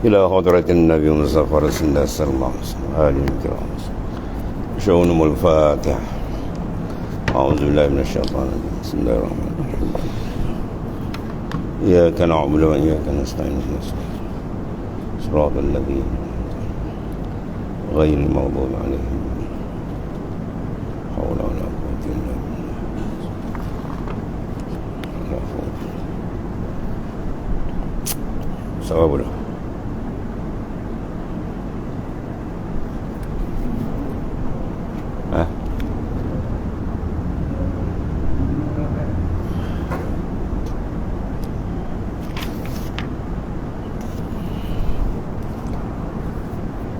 إلى حضرة النبي المصطفى رسول الله صلى الله عليه وسلم آله الكرام شؤونهم الفاتحة. أعوذ بالله من الشيطان الرجيم. بسم الله الرحمن الرحيم. إياك نعبد وإياك نستعين صراط الذين غير المغضوب عليهم حول ولا قوة إلا بالله. صواب له.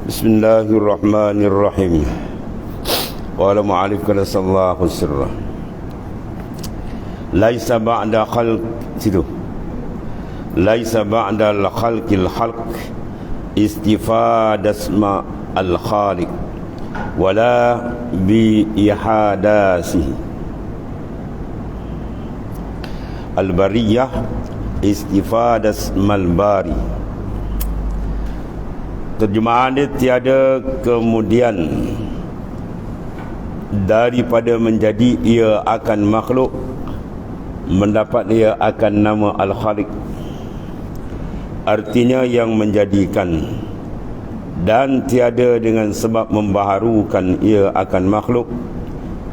Bismillahirrahmanirrahim. Qala mu'alif sallallahu sirra. Laisa ba'da khalq situ. Laisa ba'da al-khalqil khalq istifadasma al-khaliq wala bi ihadasihi. Al-bariyah istifadasmal bari. Terjemahan dia tiada kemudian daripada menjadi ia akan makhluk mendapat ia akan nama Al-Khaliq, artinya yang menjadikan, dan tiada dengan sebab membaharukan ia akan makhluk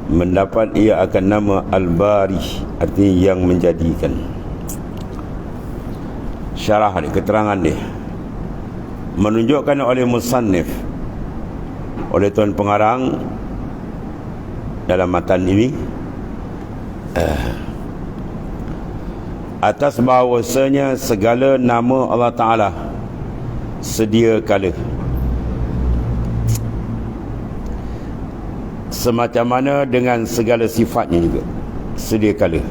mendapat ia akan nama Al-Bari, artinya yang menjadikan. Syarah dia, keterangan dia menunjukkan oleh musannif, oleh tuan pengarang dalam matan ini atas bahawasanya segala nama Allah Ta'ala sedia kala, semacam mana dengan segala sifatnya juga sedia kala,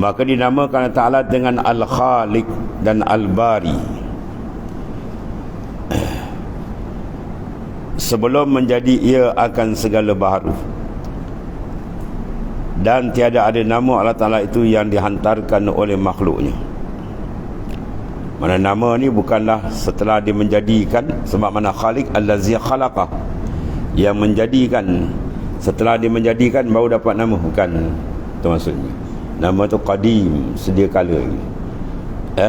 maka dinamakan Allah Ta'ala dengan Al-Khaliq dan Al-Bari sebelum menjadi ia akan segala baharu, dan tiada ada nama Allah Ta'ala itu yang dihantarkan oleh makhluknya. Mana nama ni bukanlah setelah dia menjadikan, sebab mana Khaliq allazi khalaqa, yang menjadikan, setelah dia menjadikan baru dapat nama, bukan itu maksudnya. Nama tu qadim, sedia kala.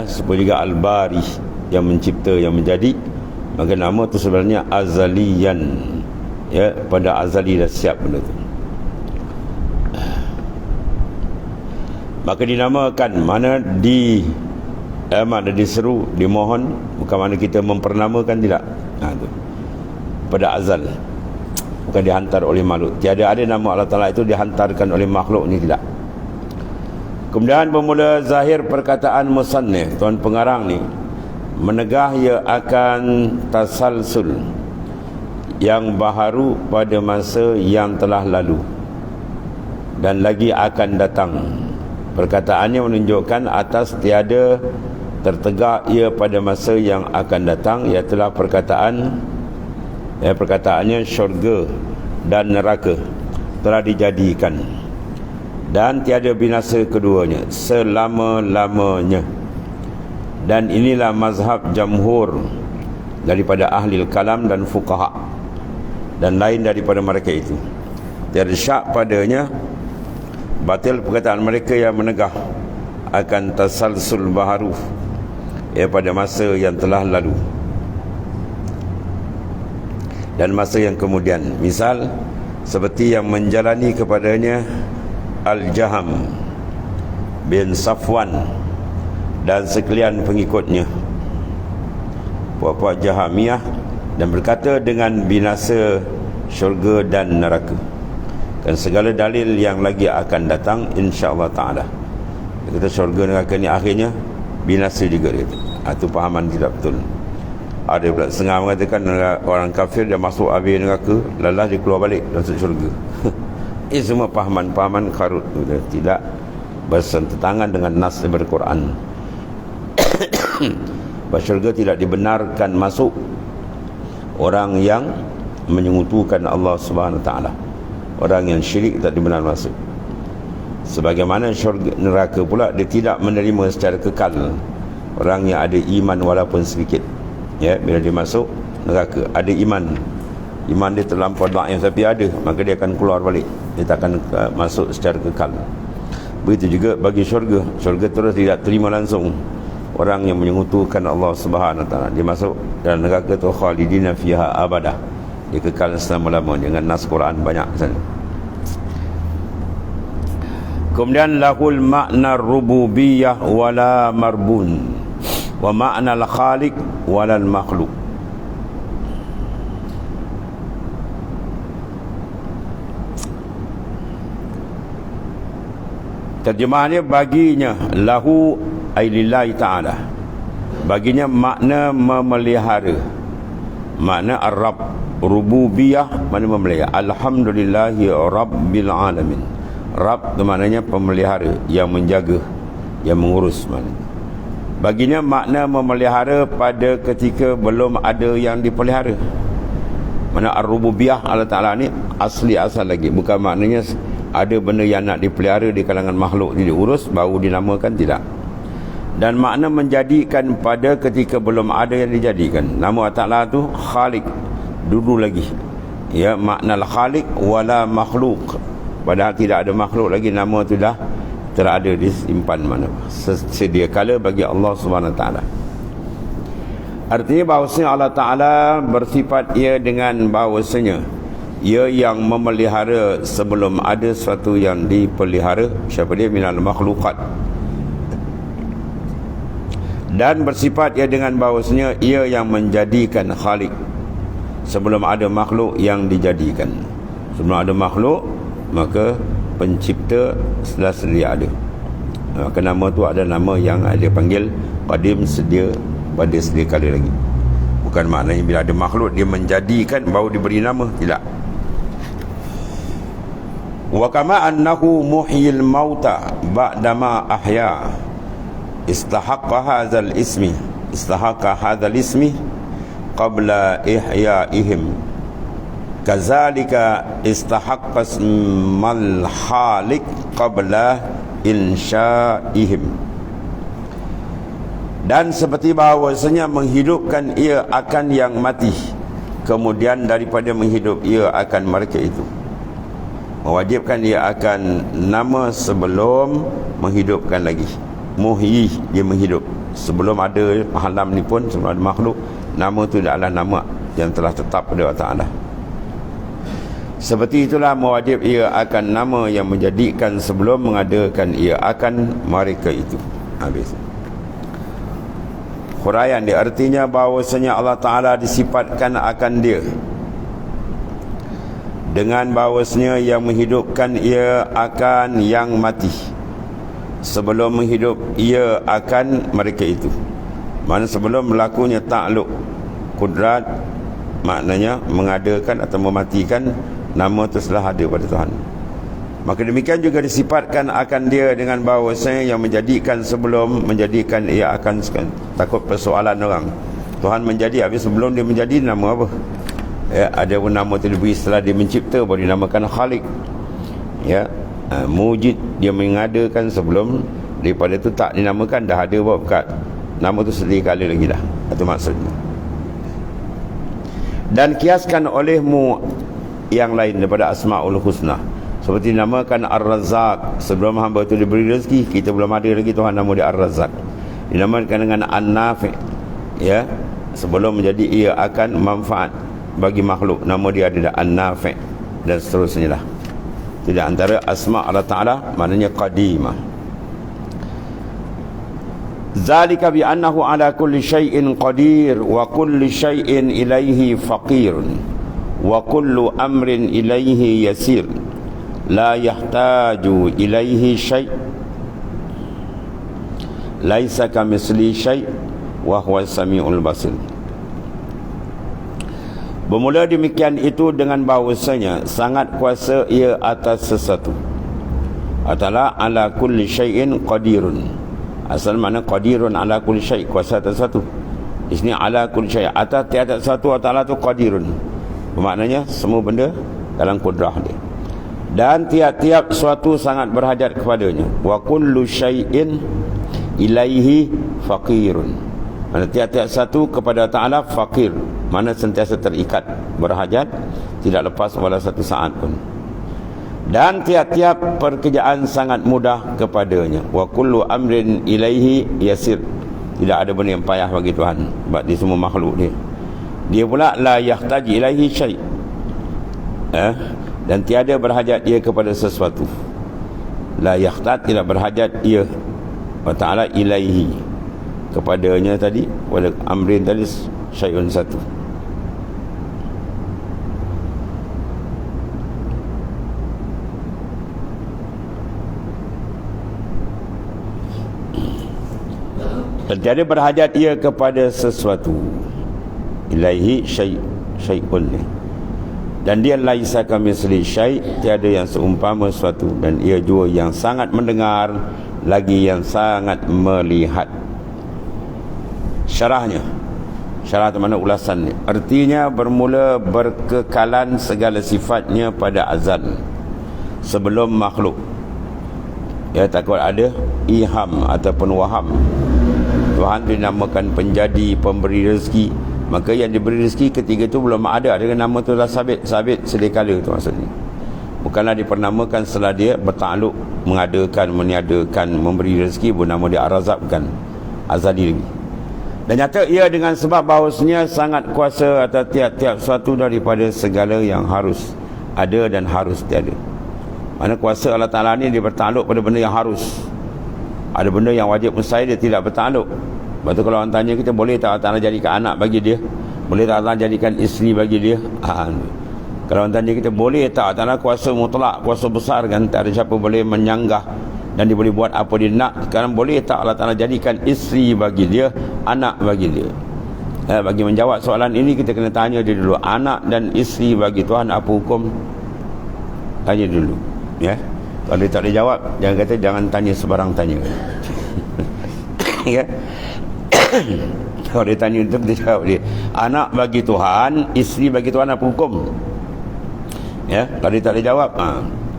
Seperti juga Al-Bari, yang mencipta, yang menjadi, maka nama tu sebenarnya azaliyan, pada azali dah siap benda tu. Maka dinamakan, mana mana diseru, dimohon, bukan mana kita mempernamakan, tidak. Tu pada azal, bukan dihantar oleh makhluk. Tiada ada nama Allah Ta'ala itu dihantarkan oleh makhluk ni, tidak. Kemudian bermula zahir perkataan musannif, tuan pengarang ni menegah ia akan tasalsul yang baharu pada masa yang telah lalu dan lagi akan datang. Perkataannya menunjukkan atas tiada tertegak ia pada masa yang akan datang, ialah perkataannya syurga dan neraka telah dijadikan dan tiada binasa keduanya selama-lamanya. Dan inilah mazhab jamhur daripada ahli kalam dan fuqaha dan lain daripada mereka itu. Tiada syak padanya batil perkataan mereka yang menegah akan tasalsul baharu pada masa yang telah lalu dan masa yang kemudian. Misal seperti yang menjalani kepadanya Al-Jaham bin Safwan dan sekalian pengikutnya, puak-puak Jahamiyah, dan berkata dengan binasa syurga dan neraka dan segala dalil yang lagi akan datang insya-Allah Ta'ala. Dia kata syurga neraka ni akhirnya binasa juga dia. Itu fahaman tidak betul. Ada pula setengah mengatakan orang kafir dia masuk habis neraka, lalah dia keluar balik masuk syurga. Ini semua fahaman karut, tidak bersententangan dengan nas daripada Quran. Bahawa syurga tidak dibenarkan masuk orang yang menyekutukan Allah Subhanahu Wa Taala. Orang yang syirik tak dibenar masuk. Sebagaimana syurga neraka pula dia tidak menerima secara kekal orang yang ada iman walaupun sedikit. Ya, bila dia masuk neraka, ada iman dia terlampau dhaif tapi ada, maka dia akan keluar balik, dia tak akan masuk secara kekal. Begitu juga bagi syurga terus tidak terima langsung orang yang menyekutukan Allah Subhanahu Wa Taala. Dia masuk dalam neraka tu khalidina fiha abadah, dia kekal selama-lamanya, dengan nas Quran banyak sana. Kemudian lahul makna rububiyah wala marbun wa makna al-khaliq wala al-makhluq. Terjemahannya baginya, lahu ailillahi ta'ala, baginya makna memelihara, makna ar-rabb, rububiyah makna memelihara, alhamdulillahi rabbil alamin. Rabb itu maknanya pemelihara, yang menjaga, yang mengurus. Baginya makna memelihara pada ketika belum ada yang dipelihara. Mana ar-rububiyah Allah Ta'ala ni asli asal lagi, bukan maknanya ada benda yang nak dipelihara di kalangan makhluk diurus baru dinamakan, tidak. Dan makna menjadikan pada ketika belum ada yang dijadikan. Nama Allah Ta'ala tu Khaliq, dulu lagi. Ya, makna al-Khaliq wala makhluk, padahal tidak ada makhluk lagi, nama tu dah terada, disimpan mana sedia kala bagi Allah Subhanahu Wa Taala. Artinya bahawasanya Allah Ta'ala bersifat ia dengan bahawasanya ia yang memelihara sebelum ada sesuatu yang dipelihara. Siapa dia? Minal makhlukat. Dan bersifat ia dengan bahawasanya ia yang menjadikan khalik sebelum ada makhluk yang dijadikan. Sebelum ada makhluk, maka pencipta sudah sedia ada. Maka nama tu ada nama yang dia panggil qadim, sedia pada sedia kala lagi. Bukan maknanya bila ada makhluk dia menjadikan baru diberi nama, tidak. Wa kama annahu muhyil mauta ba'dama ahya istahaqqa hadzal ismi qabla ihyaihim, kazalika istahaqqa ismal khaliq qabla insya'ihim. Dan seperti bahawasanya menghidupkan ia akan yang mati, kemudian daripada menghidup ia akan mereka itu, mewajibkan dia akan nama sebelum menghidupkan lagi. Muhyi, dia menghidup. Sebelum ada alam ni pun, sebelum ada makhluk, nama itu adalah nama yang telah tetap pada Allah Ta'ala. Seperti itulah mewajib ia akan nama yang menjadikan sebelum mengadakan ia akan mereka itu. Habis. Huraian dia artinya bahawasanya Allah Ta'ala disifatkan akan dia dengan bahawasanya yang menghidupkan ia akan yang mati, sebelum menghidup ia akan mereka itu. Mana sebelum berlakunya takluk kudrat, maknanya mengadakan atau mematikan, nama itu telah ada pada Tuhan. Maka demikian juga disifatkan akan dia dengan bahawasanya yang menjadikan sebelum menjadikan ia akan. Takut persoalan orang, Tuhan menjadi, habis sebelum dia menjadi nama apa? Ya, ada pun nama itu diberi setelah dia mencipta, baru dinamakan Khalik. Ya, mujid, dia mengadakan sebelum, daripada itu tak dinamakan, dah ada buat nama itu sedia kali lagi dah. Itu maksudnya. Dan kiaskan olehmu yang lain daripada Asma'ul Husna, seperti dinamakan Ar-Razzaq. Sebelum hamba itu diberi rezeki, kita belum ada lagi, Tuhan nama dia Ar-Razzaq. Dinamakan dengan An-Nafi', ya, sebelum menjadi ia akan manfaat bagi makhluk, nama dia ada An-Nafi', dan seterusnya lah. Tidak antara asma' Allah Ta'ala maknanya qadimah. Zalika bi annahu ala kulli syai'in qadir wa kulli syai'in ilaihi faqirun wa kullu amrin ilaihi yasir la yahtaju ilaihi syai' laisa kamitsli syai' wa huwa samiul basir. Bermula demikian itu dengan bahawasanya sangat kuasa ia atas sesuatu. Atalah ala kulli syai'in qadirun. Asal mana qadirun ala kulli syai', kuasa atas sesuatu. Di sini ala kulli syai', atas tiada sesuatu Allah tu qadirun. Bermaknanya semua benda dalam kudrah dia. Dan tiap-tiap sesuatu sangat berhajat kepadanya. Wa kullu syai'in, ilaihi faqirun. Mana tiap-tiap satu kepada Ta'ala faqir, mana sentiasa terikat, berhajat, tidak lepas walau satu saat pun. Dan tiap-tiap pekerjaan sangat mudah kepadanya. Wa kullu amrin ilaihi yasir. Tidak ada benda yang payah bagi Tuhan, sebab dia semua makhluk dia. Dia pula la yahtaji ilaihi syai'. Dan tiada berhajat dia kepada sesuatu. La yahtaj, tidak berhajat dia wa ta'ala ilaihi, kepadanya tadi, pada amrin tadi syai'un satu. Dan tiada berhajat ia kepada sesuatu. Ilaihi syai'un. Dan dia laisa kamitsli syai', tiada yang seumpama sesuatu. Dan ia jua yang sangat mendengar, lagi yang sangat melihat. Syarahnya, syarah itu mana ulasannya. Artinya bermula berkekalan segala sifatnya pada azal, sebelum makhluk. Ya, takut ada iham ataupun waham. Tuhan dinamakan penjadi, pemberi rezeki. Maka yang diberi rezeki ketiga itu belum ada dengan nama tu dah sabit sedia kala tu maksudnya. Bukanlah dipernamakkan setelah dia bertakluk, mengadakan, meniadakan, memberi rezeki, bernama dia Ar-Razzaq, bukan. Azali lagi. Dan nyata ia dengan sebab bahawasanya sangat kuasa atas tiap-tiap suatu daripada segala yang harus ada dan harus tiada. Mana kuasa Allah Ta'ala ni dia bertakluk pada benda yang harus. Ada benda yang wajib mustahil dia tidak bertakluk. Lepas tu kalau orang tanya kita, boleh tak Allah Ta'ala jadikan anak bagi dia? Boleh tak Allah jadikan isteri bagi dia? Kalau orang tanya kita, boleh tak Allah Ta'ala kuasa mutlak, kuasa besar kan, tak ada siapa boleh menyanggah dan dia boleh buat apa dia nak. Sekarang boleh tak Allah Ta'ala jadikan isteri bagi dia, anak bagi dia? Bagi menjawab soalan ini kita kena tanya dia dulu, anak dan isteri bagi Tuhan apa hukum? Tanya dulu, ya. Kalau dia tak boleh jawab, jangan kata jangan tanya sebarang tanya. Ya. Kalau dia tanya itu, kita jawab dia, anak bagi Tuhan, isteri bagi Tuhan apa hukum? Ya. Kalau dia tak boleh jawab,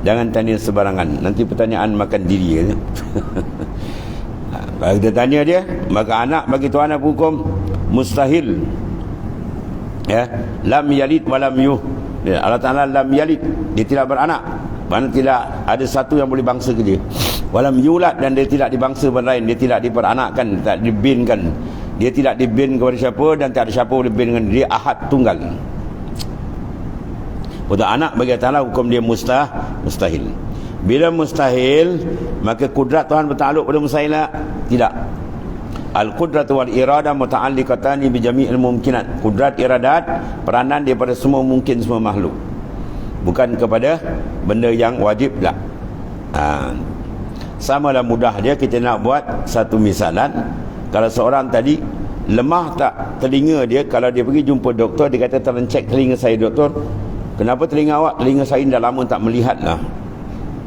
jangan tanya sebarangan, nanti pertanyaan makan diri. Ya. Kalau kita tanya dia, maka anak bagi Tuhan apa hukum? Mustahil. Ya. Lam yalid walam yuh. Allah Ta'ala lam yalid, dia tidak beranak, mana tidak ada satu yang boleh bangsa ke dia. Walam yulad, dan dia tidak dibangsa benda lain, dia tidak diperanakkan, tak dibinkan. Dia tidak dibin kepada siapa dan tak ada siapa boleh bin dengan dia. Ahad tunggal. Untuk anak bagi Allah Ta'ala hukum dia mustahil. Bila mustahil, maka kudrat Tuhan bertakluk pada mustahil? Tidak. Al-qudratu wal iradah muta'alliqatani bi jami'il mumkinat. Kudrat iradat, peranan daripada semua mungkin, semua makhluk, bukan kepada benda yang wajib tak. Samalah mudah dia. Kita nak buat satu misalan. Kalau seorang tadi lemah tak telinga dia, kalau dia pergi jumpa doktor, dia kata tolong cek telinga saya doktor. Kenapa telinga awak? Telinga saya dah lama tak melihat lah.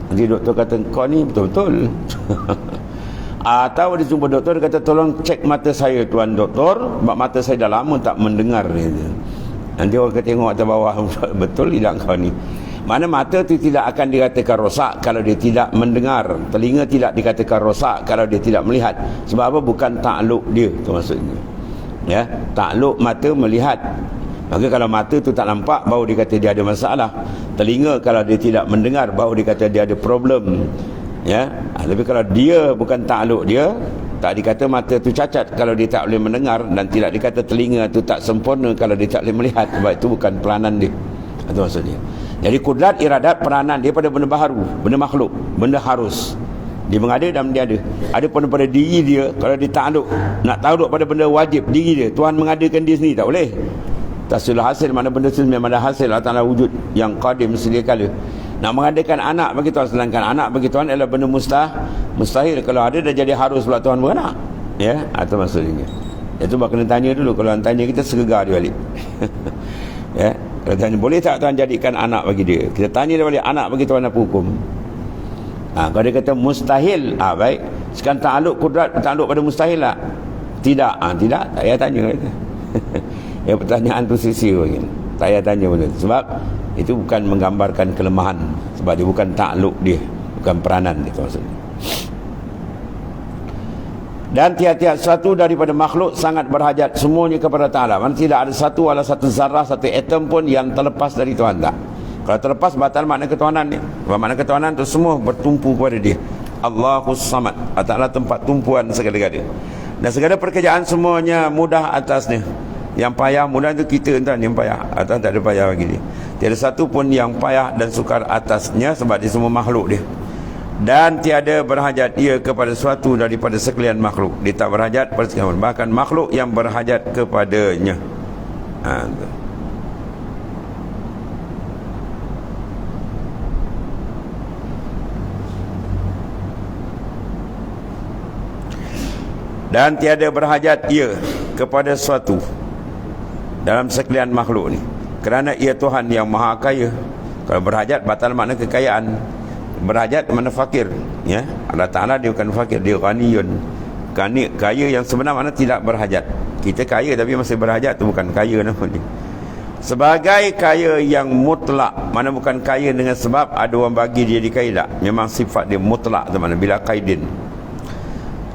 Nanti doktor kata kau ni betul-betul. Atau dia jumpa doktor, dia kata tolong cek mata saya tuan doktor, sebab mata saya dah lama tak mendengar. Nanti orang kata tengok atas bawah, betul tidak kau ni? Mana mata tu tidak akan dikatakan rosak kalau dia tidak mendengar. Telinga tidak dikatakan rosak kalau dia tidak melihat. Sebab apa? Bukan takluk dia, tu maksudnya. Ya, takluk mata melihat. Maka kalau mata tu tak nampak, baru dia kata dia ada masalah. Telinga kalau dia tidak mendengar, baru dia kata dia ada problem. Ya, tapi kalau dia bukan takluk dia, tak dikata mata tu cacat kalau dia tak boleh mendengar, dan tidak dikata telinga tu tak sempurna kalau dia tak boleh melihat, sebab itu bukan peranan dia. Itu maksudnya. Jadi kudrat iradat peranan dia pada benda baharu, benda makhluk, benda harus. Dia mengada dan dia ada. Ada pun pada diri dia, kalau dia takluk, nak takluk pada benda wajib diri dia, Tuhan mengadakan dia sendiri, tak boleh. Tahsil hasil, mana benda tu memang ada hasil. Allah Ta'ala wujud yang qadim sedia kala. Nak mengadakan anak bagi Tuhan, sedangkan anak bagi Tuhan adalah benda mustahil. Kalau ada dah jadi harus pula Tuhan beranak. Ya, itu maksudnya. Itu bakal kena tanya dulu. Kalau orang tanya kita, segegar dia balik. Ya, kalau tanya boleh tak Tuhan jadikan anak bagi dia, kita tanya dia balik, anak bagi Tuhan apa hukum? Kalau dia kata mustahil, baik. Sekarang takluk kudrat, takluk pada mustahil lah? Tidak. Tidak, tak payah tanya. Ya, pertanyaan tu sia-sia bagi. Tak payah tanya benda tu. Sebab itu bukan menggambarkan kelemahan, sebab dia bukan takluk dia, bukan peranan dia, maksudnya. Dan tiap-tiap satu daripada makhluk sangat berhajat semuanya kepada Ta'ala. Mana tidak ada satu wala satu zarah, satu atom pun yang terlepas dari Tuhan, tak. Kalau terlepas, batal makna ketuhanan ni. Makna ketuhanan tu semua bertumpu kepada dia. Allahus Samad. Ta'ala tempat tumpuan segala-gala. Dan segala pekerjaan semuanya mudah atasnya. Yang payah mudah itu kita entah yang payah. Atas tak ada payah bagi dia. Tiada satu pun yang payah dan sukar atasnya, sebab dia semua makhluk dia. Dan tiada berhajat ia kepada suatu daripada sekalian makhluk. Dia tak berhajat pada sekalian, bahkan makhluk yang berhajat kepadanya. Dan tiada berhajat ia kepada suatu dalam sekalian makhluk ni, kerana ia Tuhan yang maha kaya. Kalau berhajat batal makna kekayaan. Berhajat mana fakir, ya. Allah Ta'ala dia bukan fakir, dia ghaniyun, kaya yang sebenar makna tidak berhajat. Kita kaya tapi masih berhajat, tu bukan kaya nama dia. Sebagai kaya yang mutlak, mana bukan kaya dengan sebab ada orang bagi dia dikaya, tak. Memang sifat dia mutlak tu mana, bila qaidin.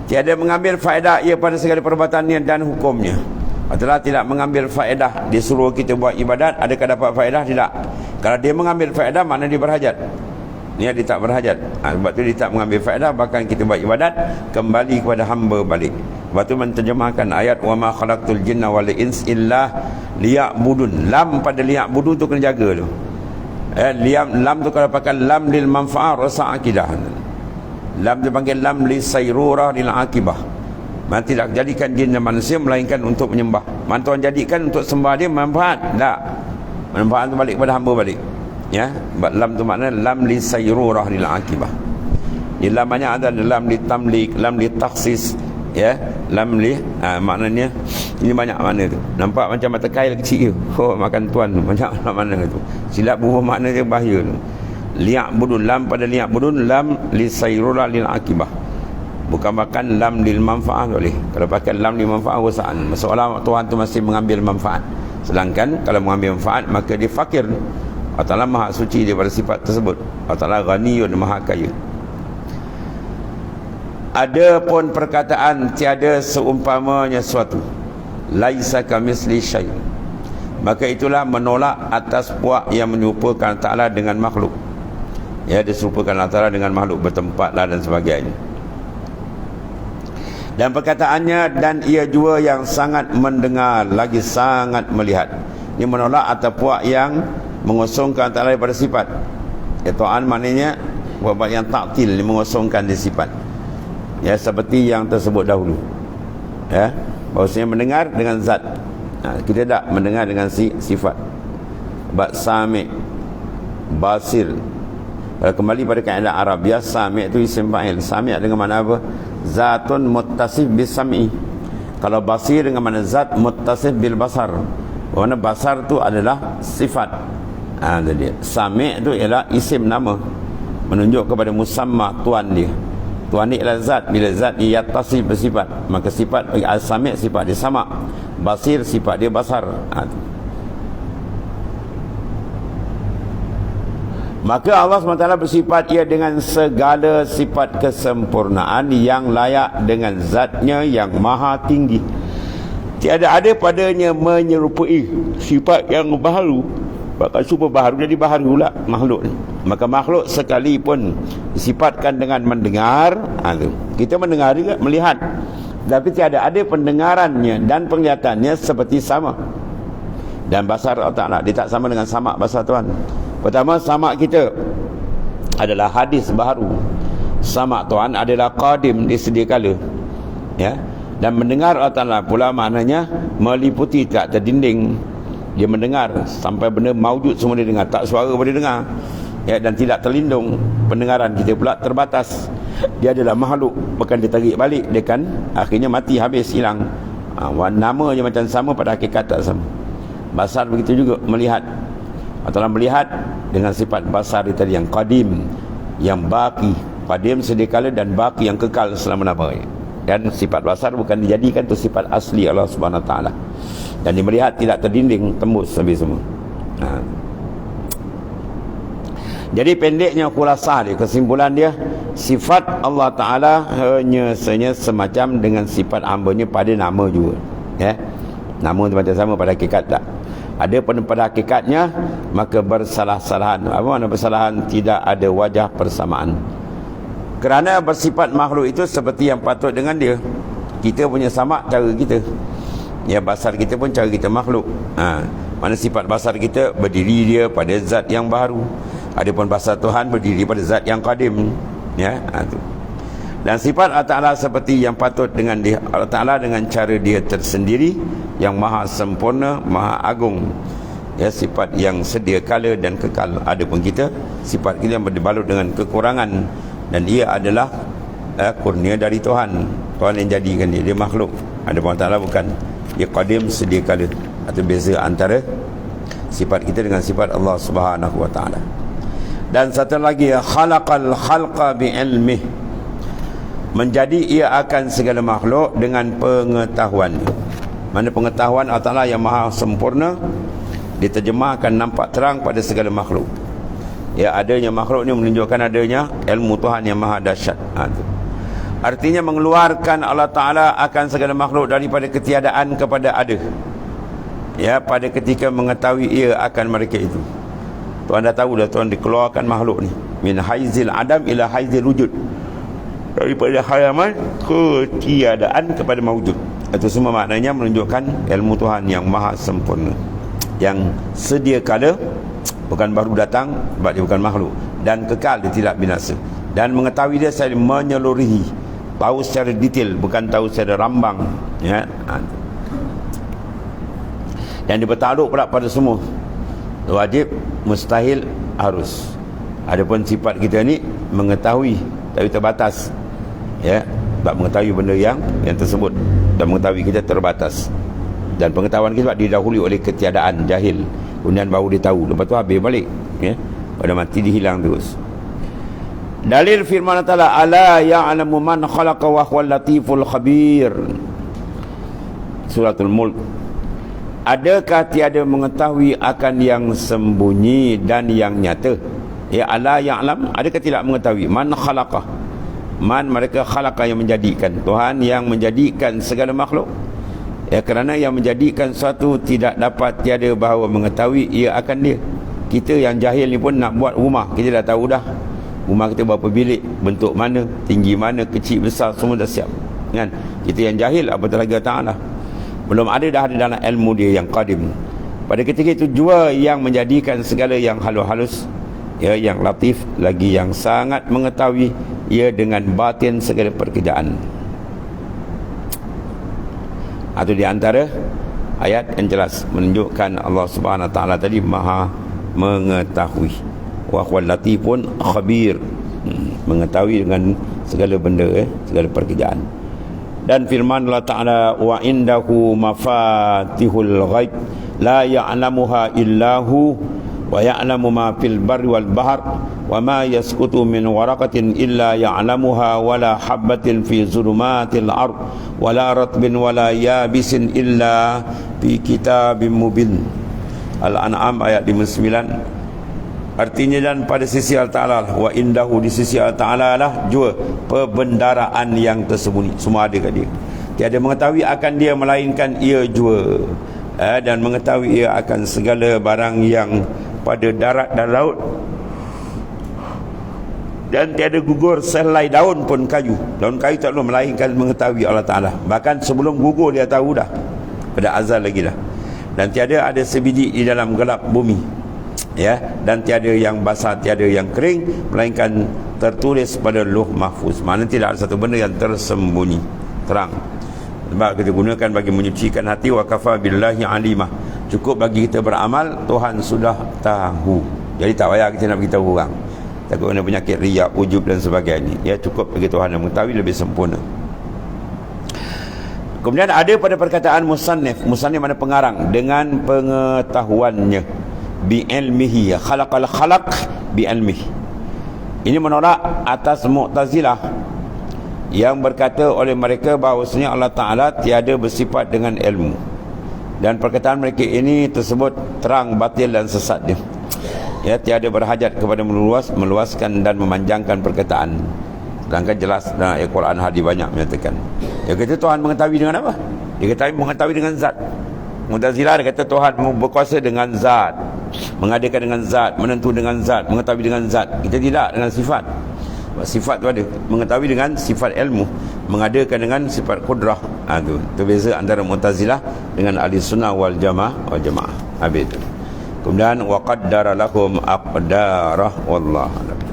Tiada mengambil faedah ia pada segala perbuatannya dan hukumnya. Adalah tidak mengambil faedah. Dia suruh kita buat ibadat, adakah dapat faedah? Tidak. Kalau dia mengambil faedah, makna dia berhajat. Dia tak berhajat. Sebab tu dia tak mengambil faedah. Bahkan kita buat ibadat, kembali kepada hamba balik. Sebab tu menterjemahkan ayat wa ma khalaqtul jinna wal ins illa liya'budun. Lam pada liya'budun tu kena jaga tu. Lam tu kalau pakai lam lil manfa'ah rasa akidah. Lam tu panggil lam li sayrurah lil akibah. Man tidak jadikan jin dan manusia melainkan untuk menyembah. Man Tuhan jadikan untuk sembah dia manfaat. Tak. Manfaat tu balik kepada hamba balik. Ya, lam tu makna lam li sayrurah lil akibah. Di lam banyak ada lam li tamlik, lam li takhsis, ya, lam li maknanya ini banyak makna tu. Nampak macam mata kail kecil tu. Oh, makan tuan tu banyak makna tu. Silap buah makna dia bahaya tu. Liya'budun, lam pada liya'budun, lam li sayrurah lil akibah. Bukan makan lam lil manfaah boleh. Kalau pakai lam lil manfaah wasaan. Masalah Tuhan tu masih mengambil manfaat. Sedangkan kalau mengambil manfaat maka dia fakir. Allah Ta'ala maha suci daripada sifat tersebut. Allah Ta'ala ghaniyun, maha kaya. Ada pun perkataan tiada seumpamanya suatu, laisa kamisli syai', maka itulah menolak atas puak yang menyerupakan Allah Ta'ala dengan makhluk. Ya, diserupakan Allah Ta'ala dengan makhluk, bertempatlah dan sebagainya. Dan perkataannya dan ia jua yang sangat mendengar lagi sangat melihat. Ini menolak atas puak yang mengosongkan Ta'ala daripada sifat. Tuhan maknanya buat yang taktil, mengosongkan di sifat. Ya, seperti yang tersebut dahulu. Ya, bahawasanya mendengar dengan zat. Kita tak mendengar dengan sifat. Sami', basir. Kalau kembali pada kaedah Arab, ya, sami' itu isim fa'il. Sami' dengan mana apa? Zatun muttasif bis sam'i. Kalau basir dengan mana zat muttasif bil basar. Kerana basar tu adalah sifat. Dia sami' tu ialah isim nama, menunjuk kepada musamma tuan dia. Tuan ni ialah zat. Bila zat dia yatasif bersifat, maka sifat bagi al-sami' sifat dia sama, basir sifat dia basar. Maka Allah SWT bersifat ia dengan segala sifat kesempurnaan yang layak dengan zatnya yang maha tinggi. Tiada ada padanya menyerupai sifat yang baharu. Bahkan super baharu jadi baharu pula makhluk ni. Maka makhluk sekalipun disifatkan dengan mendengar, kita mendengar juga, melihat, tapi tiada ada pendengarannya dan penglihatannya seperti sama. Dan basar Allah Ta'ala, dia tak sama dengan samak basar Tuhan. Pertama, samak kita adalah hadis baharu. Samak Tuhan adalah qadim, di sedia kala. Ya. Dan mendengar Allah Ta'ala pula maknanya meliputi, tak terdinding. Dia mendengar sampai benda maujud semua dia dengar, tak suara pun dia dengar. Ya, dan tidak terlindung. Pendengaran kita pula terbatas. Dia adalah makhluk, bukan ditarik balik, dia kan akhirnya mati, habis, hilang. Namanya macam sama, pada hakikat tak sama. Basar begitu juga, melihat. Atau melihat dengan sifat basar tadi yang qadim, yang baqi, qadim sedia kala, dan baqi yang kekal selama-lamanya. Dan sifat basar bukan dijadikan tu sifat asli Allah Subhanahu Wa Taala. Dan dia melihat tidak terdinding, tembus habis semua. Jadi pendeknya khulasah dia, kesimpulan dia, sifat Allah Ta'ala hanya semacam dengan sifat hamba-Nya pada nama juga. Ya, nama macam sama, pada hakikat tak. Ada pada hakikatnya, maka bersalah-salahan. Apa makna bersalahan? Tidak ada wajah persamaan. Kerana bersifat makhluk itu seperti yang patut dengan dia. Kita punya sama cara kita. Ya, basar kita pun cara kita makhluk. Mana sifat basar kita berdiri dia pada zat yang baru. Adapun basar Tuhan berdiri pada zat yang qadim. Ya, itu. Dan sifat Allah Ta'ala seperti yang patut dengan dia. Allah Ta'ala dengan cara dia tersendiri, yang maha sempurna, maha agung. Ya, sifat yang sedia kala dan kekal. Adapun kita, sifat kita yang berbalut dengan kekurangan, dan ia adalah kurnia dari Tuhan. Tuhan yang jadikan dia makhluk. Adapun Allah Ta'ala bukan. Dia qadim, sedia kala. Atau beza antara sifat kita dengan sifat Allah Subhanahu wa Ta'ala. Dan satu lagi, khalaqal khalqa bi'ilmih, menjadi ia akan segala makhluk dengan pengetahuan. Mana pengetahuan Allah Ta'ala yang maha sempurna diterjemahkan nampak terang pada segala makhluk. Ya, adanya makhluk ni menunjukkan adanya ilmu Tuhan yang maha dahsyat. Artinya mengeluarkan Allah Ta'ala akan segala makhluk daripada ketiadaan kepada ada. Ya, pada ketika mengetahui ia akan mereka itu. Tuhan dah tahu dah, Tuhan dikeluarkan makhluk ni min haizil adam ila haizil wujud, daripada halaman ketiadaan kepada mawujud. Itu semua maknanya menunjukkan ilmu Tuhan yang maha sempurna, yang sedia kala, bukan baru datang, sebab dia bukan makhluk, dan kekal, dia tidak binasa. Dan mengetahui dia secara menyeluruhi, tahu secara detail, bukan tahu secara rambang. Ya, dan dia bertakluk pula pada semua. Wajib, mustahil, harus. Adapun sifat kita ni mengetahui tapi terbatas. Ya, sebab mengetahui benda yang tersebut, dan mengetahui kita terbatas. Dan pengetahuan kita didahului oleh ketiadaan, jahil. Kemudian baru dia tahu, lepas tu habis balik. Ya, pada mati dihilang terus. Dalil firman Allah Ta'ala, ala ya'lamu man khalaqa wa huwal latiful khabir. Suratul Mulk. Adakah tiada mengetahui akan yang sembunyi dan yang nyata? Ya, ala ya'lam, adakah tidak mengetahui? Man khalaqah, man mereka khalaqa, yang menjadikan. Tuhan yang menjadikan segala makhluk. Ya, kerana yang menjadikan suatu tidak dapat tiada bahawa mengetahui ia akan dia. Kita yang jahil ni pun nak buat rumah, kita dah tahu dah rumah kita berapa bilik, bentuk mana, tinggi mana, kecil besar, semua dah siap. Kan? Kita yang jahil, apatah lagi Ta'ala. Belum ada dah ada dalam ilmu dia yang qadim. Pada ketika itu jua yang menjadikan segala yang halus-halus, ya, yang latif, lagi yang sangat mengetahui ia dengan batin segala pekerjaan. Itu di antara ayat yang jelas menunjukkan Allah Subhanahu Wa Ta'ala tadi maha mengetahui. Wa huwal latifun khabir, mengetahui dengan segala benda, segala pekerjaan. Dan firman Allah Ta'ala, wa indahu mafatihul ghaib la ya'lamuha illahu wa ya'lamu ma fil barri wal bahr wa ma yasqutu min waraqatin illa ya'lamuha wa la habbatin fi zulumatil ard wa la ratbin wa la yabisin illa fi kitabim mubin. Al-An'am ayat 59. Artinya, dan pada sisi Allah Ta'ala, wa indahu, di sisi Allah Ta'ala lah jua perbendaraan yang tersembunyi, semua ada kat dia. Tiada mengetahui akan dia melainkan ia jua, dan mengetahui ia akan segala barang yang pada darat dan laut, dan tiada gugur sehelai daun pun kayu. Daun kayu tak perlu melainkan mengetahui Allah Ta'ala. Bahkan sebelum gugur dia tahu dah, pada azal lagi dah. Dan tiada ada sebiji di dalam gelap bumi, ya, dan tiada yang basah, tiada yang kering, melainkan tertulis pada Lauh Mahfuz. Maknanya tidak ada satu benda yang tersembunyi, terang. Sebab kita gunakan bagi menyucikan hati. Wa kafa billahi alimah, cukup bagi kita beramal, Tuhan sudah tahu. Jadi tak payah kita nak beritahu orang, takut kena penyakit riak, ujub dan sebagainya. Ya, cukup bagi Tuhan yang mengetahui lebih sempurna. Kemudian ada pada perkataan musannif, musannif mana pengarang, dengan pengetahuannya, bi'ilmihi, khalaqal khalaq bi'ilmihi. Ini menolak atas Mu'tazilah yang berkata oleh mereka bahawasanya Allah Ta'ala tiada bersifat dengan ilmu. Dan perkataan mereka ini tersebut terang batil dan sesat dia. ya, tiada berhajat kepada meluaskan dan memanjangkan perkataan. Sedangkan jelas dalam Al-Quran hadis banyak menyatakan. Dia kata Tuhan mengetahui dengan apa? Dia kata mengetahui dengan zat. Mu'tazilah dia kata Tuhan berkuasa dengan zat, mengadakan dengan zat, menentu dengan zat, mengetahui dengan zat. Kita tidak, dengan sifat. Sifat tu ada, mengetahui dengan sifat ilmu, mengadakan dengan sifat qudrah. Itu beza antara Mu'tazilah dengan Ahli Sunnah wal Jamaah. Habis itu. Kemudian wa qaddara lakum aqdarah wallahu a'lam.